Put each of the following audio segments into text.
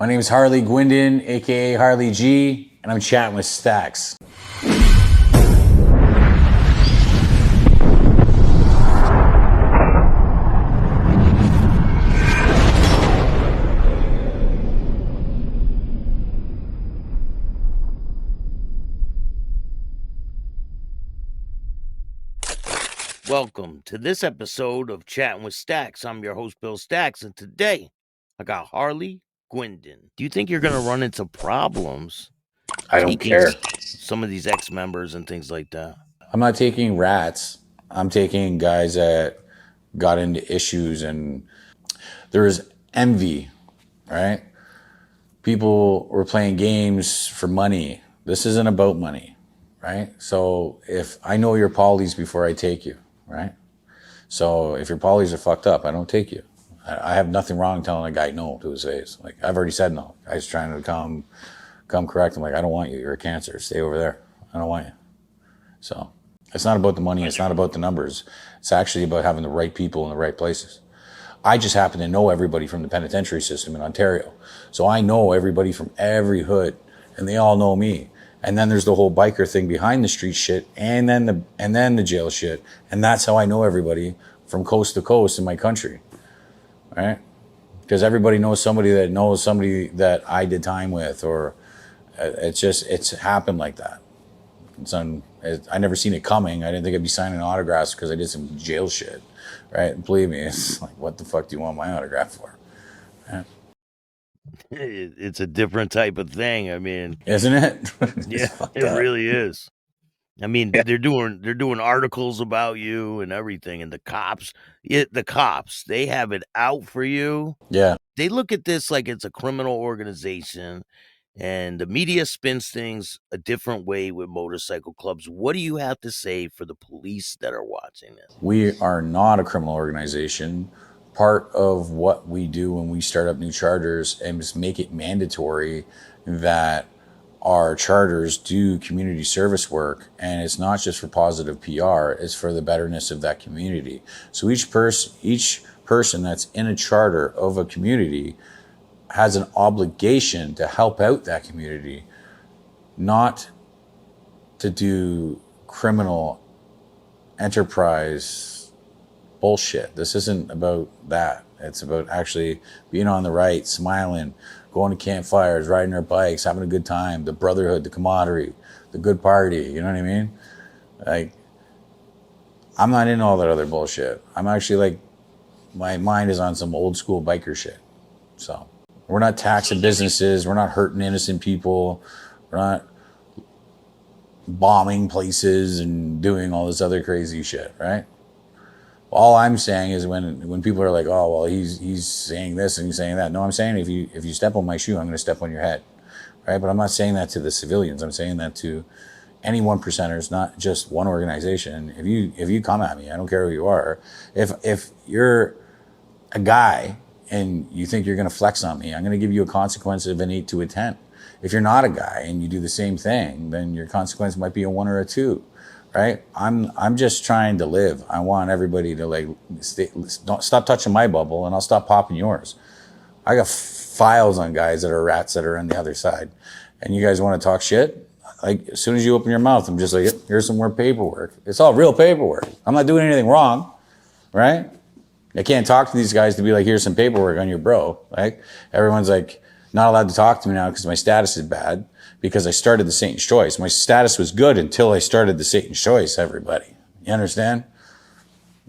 My name is Harley Guindon, aka Harley G, and I'm chatting with Staxx. Welcome to this episode of Chatting with Staxx. I'm your host, Bill Staxx, and today I got Harley Guindon. Do you think you're going to run into problems? I don't care. Some of these ex-members and things like that. I'm not taking rats. I'm taking guys that got into issues, and there was envy, right? People were playing games for money. This isn't about money, right? So if I know your polys before I take you, right? So if your polys are fucked up, I don't take you. I have nothing wrong telling a guy no to his face. Like, I've already said no. Guy's trying to come correct. I'm like, I don't want you. You're a cancer. Stay over there. I don't want you. So it's not about the money. It's not about the numbers. It's actually about having the right people in the right places. I just happen to know everybody from the penitentiary system in Ontario. So I know everybody from every hood, and they all know me. And then there's the whole biker thing behind the street shit, and then the jail shit. And that's how I know everybody from coast to coast in my country, right? Because everybody knows somebody that I did time with, or it's happened like that. I never seen it coming. I didn't think I'd be signing autographs because I did some jail shit, right? And believe me, it's like, what the fuck do you want my autograph for? Right? It's a different type of thing. I mean, isn't it? Yeah, it really is. I mean, they're doing articles about you and everything, and the cops, they have it out for you. Yeah. They look at this like it's a criminal organization, and the media spins things a different way with motorcycle clubs. What do you have to say for the police that are watching this? We are not a criminal organization. Part of what we do when we start up new charters is make it mandatory that our charters do community service work, and it's not just for positive PR, it's for the betterness of that community. So each person that's in a charter of a community has an obligation to help out that community, not to do criminal enterprise bullshit. This isn't about that. It's about actually being on the right, smiling, going to campfires, riding our bikes, having a good time, the brotherhood, the camaraderie, the good party. You know what I mean? Like, I'm not into all that other bullshit. I'm actually like, my mind is on some old school biker shit. So we're not taxing businesses. We're not hurting innocent people. We're not bombing places and doing all this other crazy shit, right? All I'm saying is when people are like, oh, well, he's saying this and he's saying that. No, I'm saying if you step on my shoe, I'm going to step on your head, right? But I'm not saying that to the civilians. I'm saying that to any 1%ers, not just one organization. If you come at me, I don't care who you are. If you're a guy and you think you're going to flex on me, I'm going to give you a consequence of an 8 to a 10. If you're not a guy and you do the same thing, then your consequence might be a 1 or a 2. Right? I'm just trying to live. I want everybody to don't stop touching my bubble, and I'll stop popping yours. I got files on guys that are rats that are on the other side, and you guys want to talk shit? Like, as soon as you open your mouth, I'm just like, here's some more paperwork. It's all real paperwork. I'm not doing anything wrong, right? I can't talk to these guys to be like, here's some paperwork on your bro. Like, everyone's like, not allowed to talk to me now because my status is bad. Because I started the Satan's Choice. My status was good until I started the Satan's Choice, everybody. You understand?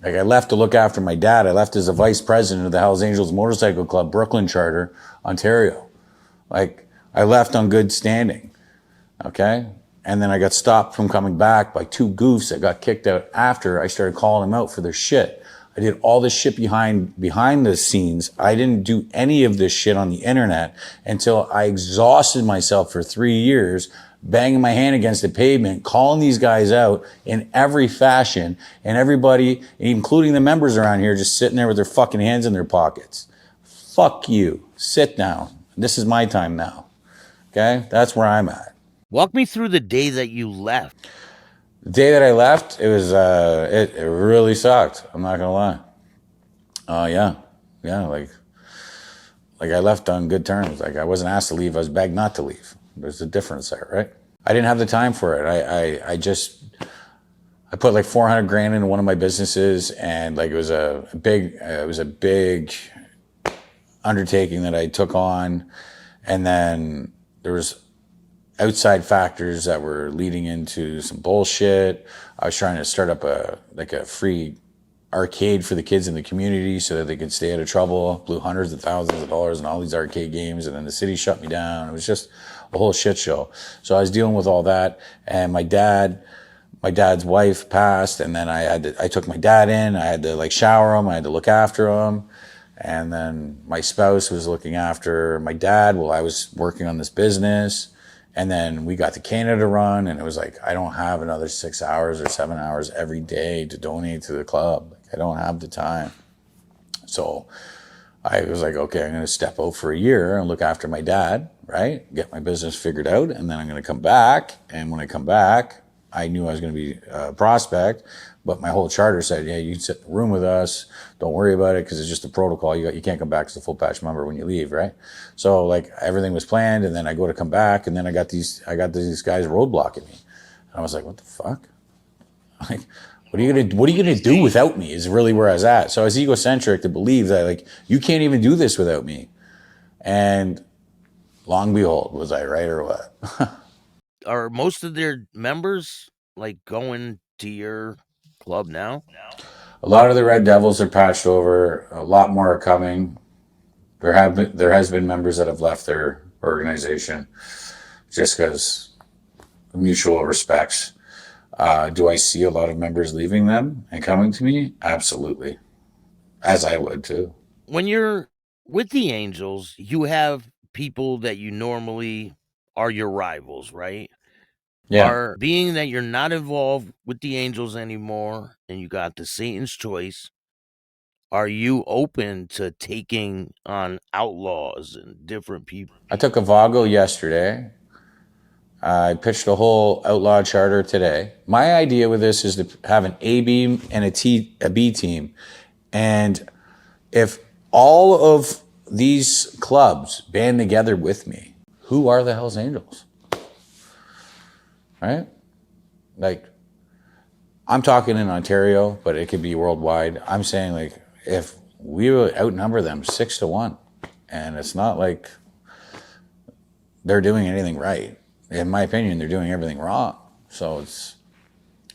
Like, I left to look after my dad. I left as a vice president of the Hells Angels Motorcycle Club, Brooklyn Charter, Ontario. Like, I left on good standing. Okay? And then I got stopped from coming back by 2 goofs that got kicked out after I started calling them out for their shit. I did all this shit behind the scenes. I didn't do any of this shit on the internet until I exhausted myself for 3 years, banging my hand against the pavement, calling these guys out in every fashion, and everybody, including the members around here, just sitting there with their fucking hands in their pockets. Fuck you. Sit down. This is my time now. Okay? That's where I'm at. Walk me through the day that you left. The day that I left, it was, it really sucked. I'm not gonna lie. Yeah, like Like I left on good terms. Like I wasn't asked to leave. I was begged not to leave. There's a difference there, right? I didn't have the time for it. I put like 400 grand into one of my businesses, and like it was a big undertaking that I took on. And then there was outside factors that were leading into some bullshit. I was trying to start up a free arcade for the kids in the community so that they could stay out of trouble. Blew hundreds of thousands of dollars in all these arcade games, and then the city shut me down. It was just a whole shit show. So I was dealing with all that, and my dad's wife passed, and then I took my dad in. I had to like shower him. I had to look after him. And then my spouse was looking after my dad while I was working on this business. And then we got the Canada run, and it was like, I don't have another 6 hours or 7 hours every day to donate to the club. Like, I don't have the time. So I was like, okay, I'm going to step out for a year and look after my dad, right? Get my business figured out. And then I'm going to come back. And when I come back, I knew I was going to be a prospect, but my whole charter said, yeah, you can sit in the room with us. Don't worry about it, because it's just a protocol. You can't come back as a full patch member when you leave, right? So like everything was planned, and then I go to come back, and then I got these guys roadblocking me. And I was like, what the fuck? Like, what are you gonna do without me is really where I was at. So I was egocentric to believe that like you can't even do this without me. And long behold, was I right or what? Are most of their members like going to your club now? A lot of the Red Devils are patched over. A lot more are coming. There has been members that have left their organization just because mutual respects. Do I see a lot of members leaving them and coming to me? Absolutely, as I would too. When you're with the Angels, you have people that you normally are your rivals, right? Yeah, Are being that you're not involved with the Angels anymore and you got the Satan's choice, are you open to taking on outlaws and different people? I took a Vago yesterday. I pitched a whole outlaw charter today. My idea with this is to have an A beam and a B team. And if all of these clubs band together with me, who are the Hells Angels? Right? Like, I'm talking in Ontario, but it could be worldwide. I'm saying, like, if we would outnumber them 6-1, and it's not like they're doing anything right. In my opinion, they're doing everything wrong. So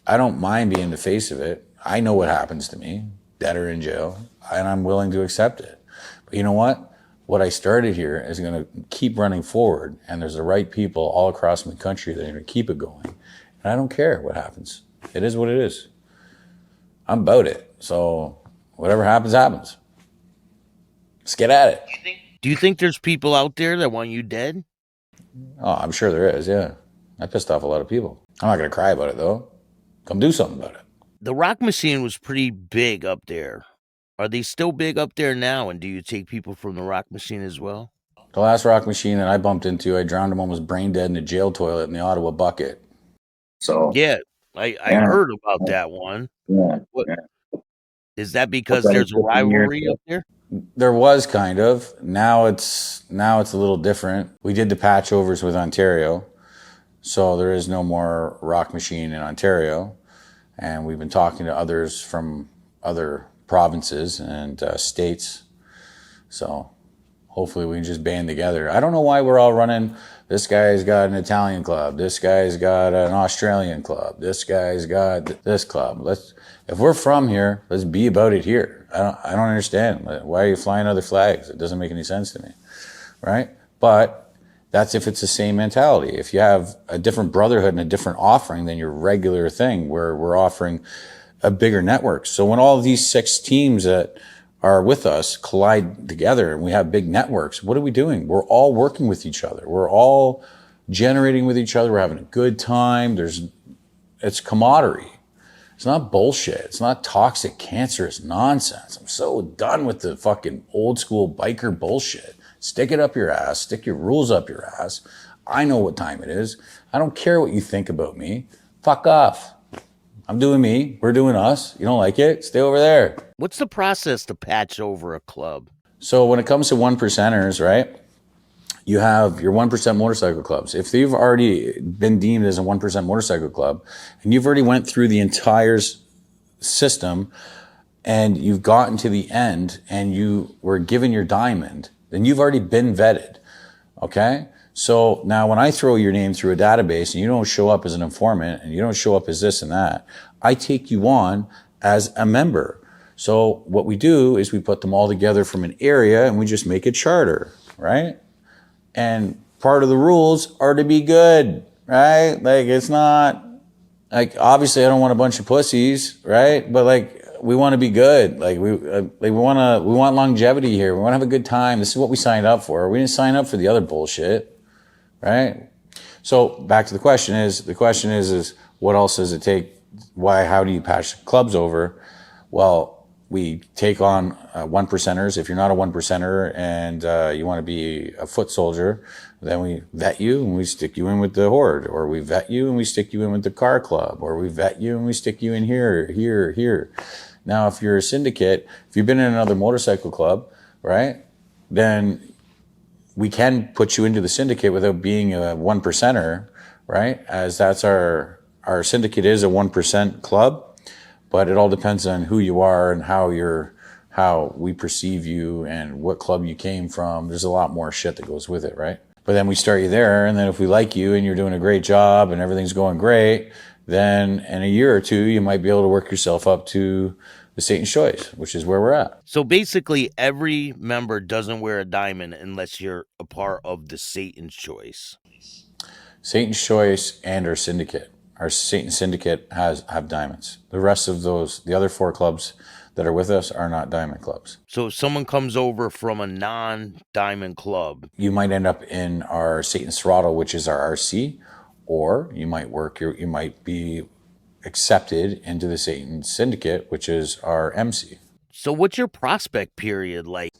I don't mind being the face of it. I know what happens to me, dead or in jail, and I'm willing to accept it. But you know what? What I started here is going to keep running forward, and there's the right people all across my country that are going to keep it going. And I don't care what happens. It is what it is. I'm about it. So whatever happens, happens. Let's get at it. Do you think there's people out there that want you dead? Oh, I'm sure there is, yeah. I pissed off a lot of people. I'm not going to cry about it, though. Come do something about it. The Rock Machine was pretty big up there. Are they still big up there now? And do you take people from the Rock Machine as well? The last Rock Machine that I bumped into, I drowned him almost brain dead in a jail toilet in the Ottawa bucket. So Yeah, I heard about that one. yeah. What is that because there's a rivalry up there? There was kind of. Now it's a little different. We did the patch overs with Ontario, so there is no more Rock Machine in Ontario, and we've been talking to others from other provinces and states. So hopefully we can just band together. I don't know why we're all running. This guy's got an Italian club. This guy's got an Australian club. This guy's got this club. If we're from here, let's be about it here. I don't understand. Why are you flying other flags? It doesn't make any sense to me, right? But that's if it's the same mentality. If you have a different brotherhood and a different offering than your regular thing, where we're offering a bigger network. So when all of these 6 teams that are with us collide together and we have big networks, what are we doing? We're all working with each other. We're all generating with each other. We're having a good time. It's camaraderie. It's not bullshit. It's not toxic, cancerous nonsense. I'm so done with the fucking old school biker bullshit. Stick it up your ass. Stick your rules up your ass. I know what time it is. I don't care what you think about me. Fuck off. I'm doing me. We're doing us. You don't like it? Stay over there. What's the process to patch over a club? So when it comes to 1%ers, right? You have your 1% motorcycle clubs. If they've already been deemed as a 1% motorcycle club and you've already went through the entire system and you've gotten to the end and you were given your diamond, then you've already been vetted. Okay? So now when I throw your name through a database and you don't show up as an informant and you don't show up as this and that, I take you on as a member. So what we do is we put them all together from an area and we just make a charter, right? And part of the rules are to be good, right? Like, it's not like, obviously I don't want a bunch of pussies, right? But like, we want to be good. Like we want longevity here. We want to have a good time. This is what we signed up for. We didn't sign up for the other bullshit, right? So back to the question is what else does it take? How do you patch clubs over? Well, we take on 1%ers. If you're not a 1%er and you want to be a foot soldier, then we vet you and we stick you in with the horde, or we vet you and we stick you in with the car club, or we vet you and we stick you in here. Now, if you're a syndicate, if you've been in another motorcycle club, right, then we can put you into the syndicate without being a 1%er, right? As that's our syndicate is a 1% club. But it all depends on who you are and how we perceive you and what club you came from. There's a lot more shit that goes with it, right? But then we start you there, and then if we like you and you're doing a great job and everything's going great, then in a year or two, you might be able to work yourself up to the Satan's Choice, which is where we're at. So basically, every member doesn't wear a diamond unless you're a part of the Satan's Choice. Satan's Choice and our syndicate. Our Satan Syndicate have diamonds. The rest of the other 4 clubs that are with us are not diamond clubs. So if someone comes over from a non-diamond club, you might end up in our Satan's Throttle, which is our RC, or you might be accepted into the Satan Syndicate, which is our MC. So what's your prospect period like?